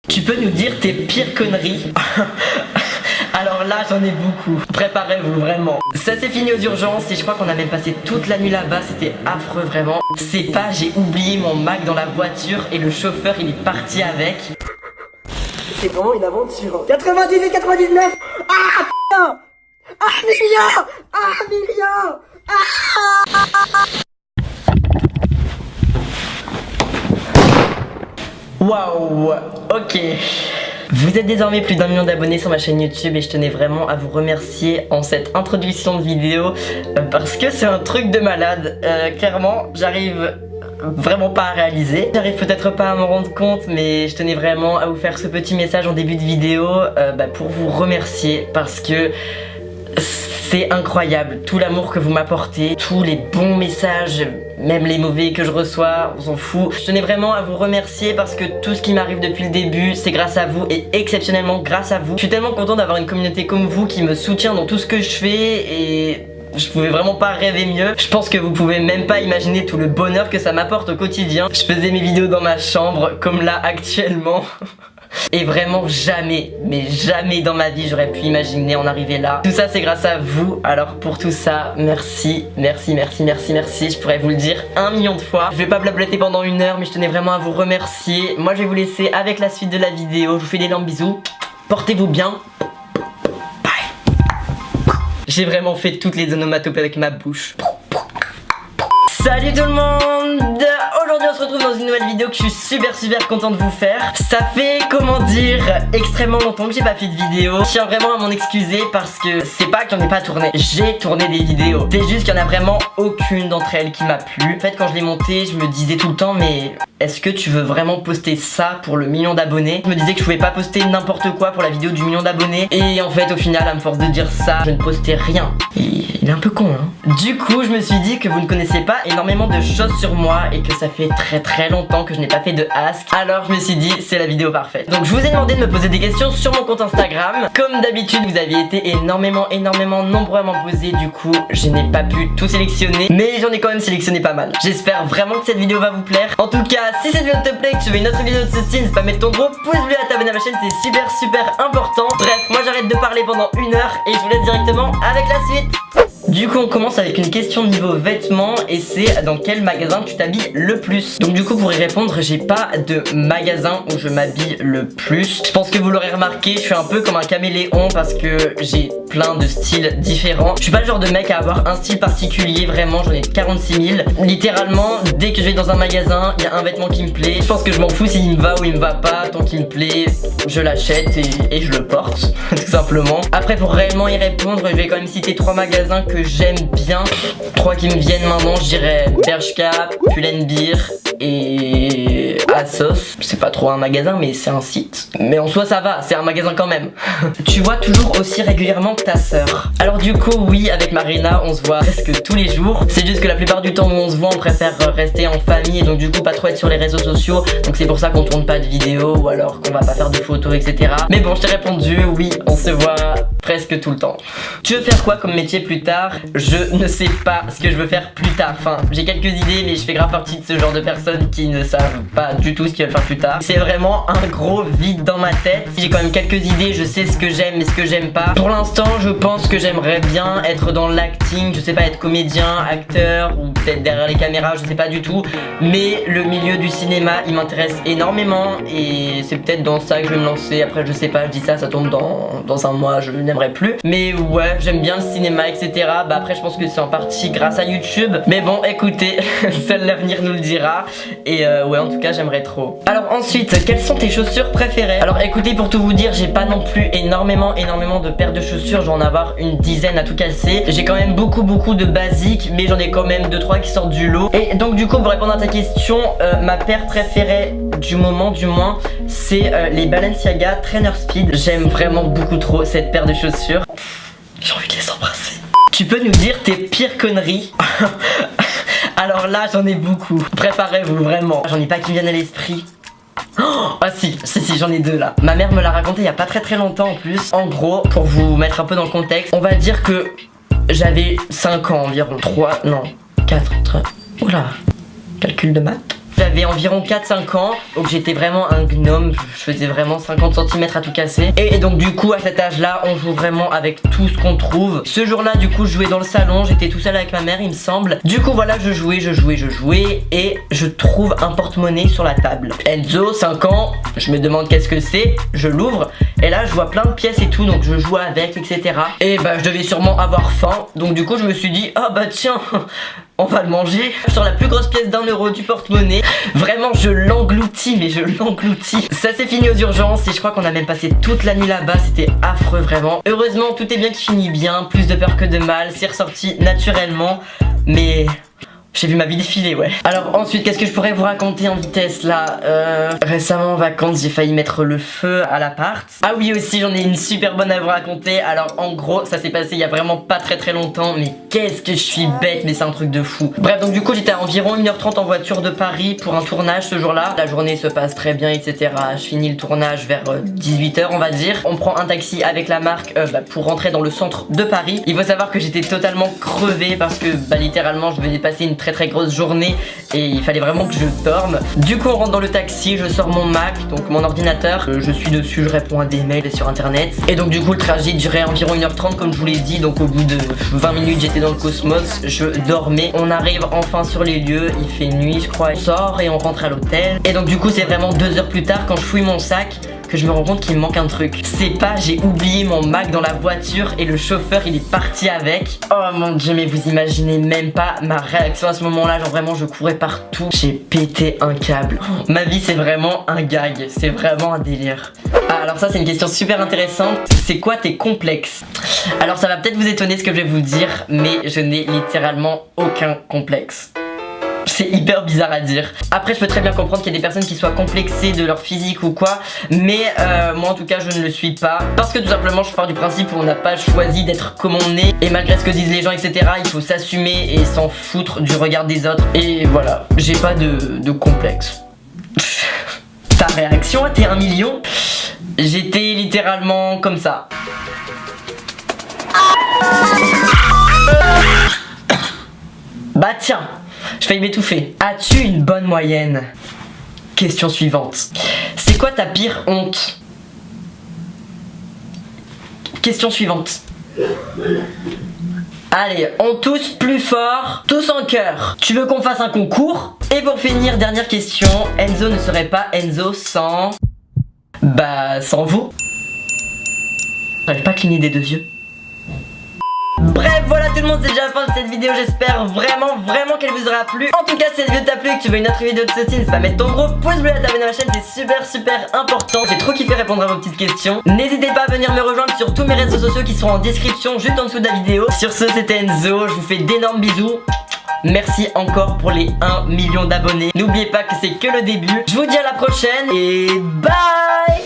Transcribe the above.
Tu peux nous dire tes pires conneries? Alors là j'en ai beaucoup, préparez-vous vraiment. Ça s'est fini aux urgences et je crois qu'on a même passé toute la nuit là-bas, c'était affreux vraiment. C'est pas, j'ai oublié mon Mac dans la voiture et le chauffeur il est parti avec. C'est vraiment une aventure. 98, 99. Ah putain. Ah million. Ah million. Waouh. Ok. Vous êtes désormais plus d'1 million d'abonnés sur ma chaîne YouTube et je tenais vraiment à vous remercier en cette introduction de vidéo parce que c'est un truc de malade. Clairement, j'arrive vraiment pas à réaliser. J'arrive peut-être pas à m'en rendre compte, mais je tenais vraiment à vous faire ce petit message en début de vidéo pour vous remercier parce que c'est incroyable, tout l'amour que vous m'apportez, tous les bons messages, même les mauvais que je reçois, on s'en fout. Je tenais vraiment à vous remercier parce que tout ce qui m'arrive depuis le début, c'est grâce à vous et exceptionnellement grâce à vous. Je suis tellement content d'avoir une communauté comme vous qui me soutient dans tout ce que je fais et je pouvais vraiment pas rêver mieux. Je pense que vous pouvez même pas imaginer tout le bonheur que ça m'apporte au quotidien. Je faisais mes vidéos dans ma chambre comme là actuellement. Et vraiment jamais, mais jamais dans ma vie j'aurais pu imaginer en arriver là. Tout ça c'est grâce à vous, alors pour tout ça, merci, merci, merci, merci, merci. Je pourrais vous le dire 1 million de fois. Je vais pas blablater pendant 1 heure, mais je tenais vraiment à vous remercier. Moi je vais vous laisser avec la suite de la vidéo. Je vous fais d'énormes bisous, portez-vous bien. Bye. J'ai vraiment fait toutes les onomatopées avec ma bouche. Salut tout le monde! Aujourd'hui on se retrouve dans une nouvelle vidéo que je suis super content de vous faire. Ça fait, comment dire, extrêmement longtemps que j'ai pas fait de vidéo. Je tiens vraiment à m'en excuser parce que c'est pas que j'en ai pas tourné. J'ai tourné des vidéos. C'est juste qu'il y en a vraiment aucune d'entre elles qui m'a plu. En fait quand je l'ai monté, je me disais tout le temps mais est-ce que tu veux vraiment poster ça pour le 1 million d'abonnés? Je me disais que je pouvais pas poster n'importe quoi pour la vidéo du 1 million d'abonnés. Et en fait au final à me force de dire ça, je ne postais rien. Et il est un peu con hein. Du coup je me suis dit que vous ne connaissez pas énormément de choses sur moi et que ça fait très longtemps que je n'ai pas fait de ask. Alors je me suis dit c'est la vidéo parfaite. Donc je vous ai demandé de me poser des questions sur mon compte Instagram. Comme d'habitude vous aviez été énormément nombreux à m'en poser. Du coup je n'ai pas pu tout sélectionner, mais j'en ai quand même sélectionné pas mal. J'espère vraiment que cette vidéo va vous plaire. En tout cas si cette vidéo te plaît, que tu veux une autre vidéo de ce style, n'hésite pas à mettre ton gros pouce bleu, à t'abonner à ma chaîne, c'est super important. Bref, moi j'arrête de parler pendant 1 heure et je vous laisse directement avec la suite. Du coup on commence avec une question de niveau vêtements et c'est dans quel magasin tu t'habilles le plus. Donc du coup pour y répondre j'ai pas de magasin où je m'habille le plus. Je pense que vous l'aurez remarqué, je suis un peu comme un caméléon parce que j'ai plein de styles différents. Je suis pas le genre de mec à avoir un style particulier, vraiment j'en ai 46 000. Littéralement dès que je vais dans un magasin il y a un vêtement qui me plaît. Je pense que je m'en fous s'il me va ou il me va pas, tant qu'il me plaît je l'achète et je le porte tout simplement. Après pour réellement y répondre je vais quand même citer 3 magasins que j'aime bien. 3 qui me viennent maintenant, je dirais Bershka, Pull&Bear et ASOS. C'est pas trop un magasin mais c'est un site. Mais en soi ça va, c'est un magasin quand même. Tu vois toujours aussi régulièrement que ta sœur? Alors du coup oui, avec Marina on se voit presque tous les jours. C'est juste que la plupart du temps où on se voit on préfère rester en famille et donc du coup pas trop être sur les réseaux sociaux. Donc c'est pour ça qu'on tourne pas de vidéos ou alors qu'on va pas faire de photos etc. Mais bon je t'ai répondu, oui on se voit presque tout le temps. Tu veux faire quoi comme métier plus tard? Je ne sais pas ce que je veux faire plus tard. Enfin j'ai quelques idées mais je fais grave partie de ce genre de personnes qui ne savent pas du tout ce qu'ils veulent faire plus tard. C'est vraiment un gros vide dans ma tête. J'ai quand même quelques idées, je sais ce que j'aime et ce que j'aime pas. Pour l'instant je pense que j'aimerais bien être dans l'acting, je sais pas, être comédien, acteur ou peut-être derrière les caméras, je sais pas du tout. Mais le milieu du cinéma il m'intéresse énormément et c'est peut-être dans ça que je vais me lancer. Après je sais pas, je dis ça, ça tombe dans 1 mois, je n'aimerais plus. Mais ouais j'aime bien le cinéma etc. Bah après je pense que c'est en partie grâce à YouTube. Mais bon écoutez, seul l'avenir nous le dira. Et ouais en tout cas j'aimerais trop. Alors ensuite, quelles sont tes chaussures préférées? Alors écoutez, pour tout vous dire, j'ai pas non plus énormément de paires de chaussures. Je vais en avoir une dizaine à tout casser. J'ai quand même beaucoup de basiques, mais j'en ai quand même 2-3 qui sortent du lot. Et donc du coup pour répondre à ta question, ma paire préférée du moment du moins, c'est les Balenciaga Trainer Speed. J'aime vraiment beaucoup trop cette paire de chaussures. J'ai envie de les embrasser. Tu peux nous dire tes pires conneries? Alors là j'en ai beaucoup, préparez-vous vraiment. J'en ai pas qui me viennent à l'esprit. Ah si, j'en ai 2 là. Ma mère me l'a raconté il y a pas très longtemps en plus. En gros, pour vous mettre un peu dans le contexte, on va dire que j'avais 5 ans environ. 3, non, 4, oula, calcul de maths. J'avais environ 4-5 ans, donc j'étais vraiment un gnome, je faisais vraiment 50 cm à tout casser. Et donc du coup à cet âge là on joue vraiment avec tout ce qu'on trouve. Ce jour là du coup je jouais dans le salon, j'étais tout seul avec ma mère il me semble. Du coup voilà je jouais et je trouve un porte-monnaie sur la table. Enzo 5 ans, je me demande qu'est-ce que c'est, je l'ouvre et là je vois plein de pièces et tout donc je joue avec etc. Et bah je devais sûrement avoir faim, donc du coup je me suis dit ah bah tiens on va le manger. Je sors la plus grosse pièce d'1 € du porte-monnaie. Vraiment je l'engloutis, mais je l'engloutis. Ça s'est fini aux urgences et je crois qu'on a même passé toute la nuit là-bas. C'était affreux vraiment. Heureusement tout est bien qui finit bien. Plus de peur que de mal. C'est ressorti naturellement. Mais... j'ai vu ma vie défiler, ouais. Alors ensuite, qu'est-ce que je pourrais vous raconter en vitesse là récemment en vacances, j'ai failli mettre le feu à l'appart. Ah oui aussi, j'en ai une super bonne à vous raconter. Alors en gros, ça s'est passé il y a vraiment pas très longtemps. Mais qu'est-ce que je suis bête, mais c'est un truc de fou. Bref, donc du coup, j'étais à environ 1h30 en voiture de Paris pour un tournage ce jour-là. La journée se passe très bien, etc. Je finis le tournage vers 18h, on va dire. On prend un taxi avec la marque pour rentrer dans le centre de Paris. Il faut savoir que j'étais totalement crevé parce que littéralement, je venais passer une très grosse journée et il fallait vraiment que je dorme. Du coup on rentre dans le taxi, je sors mon Mac, donc mon ordinateur, je suis dessus, je réponds à des mails sur internet. Et donc du coup le trajet durait environ 1h30 comme je vous l'ai dit, donc au bout de 20 minutes j'étais dans le cosmos, je dormais. On arrive enfin sur les lieux, il fait nuit je crois, on sort et on rentre à l'hôtel. Et donc du coup c'est vraiment 2 heures plus tard quand je fouille mon sac que je me rends compte qu'il me manque un truc. C'est pas, j'ai oublié mon Mac dans la voiture et le chauffeur il est parti avec. Oh mon dieu, mais vous imaginez même pas ma réaction à ce moment-là. Genre vraiment je courais partout, j'ai pété un câble. Ma vie c'est vraiment un gag, c'est vraiment un délire. Ah, alors ça c'est une question super intéressante. C'est quoi tes complexes? Alors ça va peut-être vous étonner ce que je vais vous dire, mais je n'ai littéralement aucun complexe. C'est hyper bizarre à dire. Après je peux très bien comprendre qu'il y a des personnes qui soient complexées de leur physique ou quoi. Mais moi en tout cas je ne le suis pas. Parce que tout simplement je pars du principe où on n'a pas choisi d'être comme on est. Et malgré ce que disent les gens etc, il faut s'assumer et s'en foutre du regard des autres. Et voilà, j'ai pas de complexe. Ta réaction à tes 1 million? J'étais littéralement comme ça. Bah tiens, je failli m'étouffer. As-tu une bonne moyenne? Question suivante. C'est quoi ta pire honte? Question suivante. Allez, on tousse plus fort, tous en chœur. Tu veux qu'on fasse un concours? Et pour finir, dernière question. Enzo ne serait pas Enzo sans... bah, sans vous. J'arrive pas à cligner des 2 yeux. Bref, voilà tout le monde, c'est déjà la fin de cette vidéo. J'espère vraiment qu'elle vous aura plu. En tout cas, si cette vidéo t'a plu et que tu veux une autre vidéo de ce style, n'hésite pas à mettre ton gros pouce bleu et à t'abonner à ma chaîne, c'est super important. J'ai trop kiffé répondre à vos petites questions. N'hésitez pas à venir me rejoindre sur tous mes réseaux sociaux qui seront en description juste en dessous de la vidéo. Sur ce, c'était Enzo, je vous fais d'énormes bisous. Merci encore pour les 1 million d'abonnés. N'oubliez pas que c'est que le début. Je vous dis à la prochaine et bye.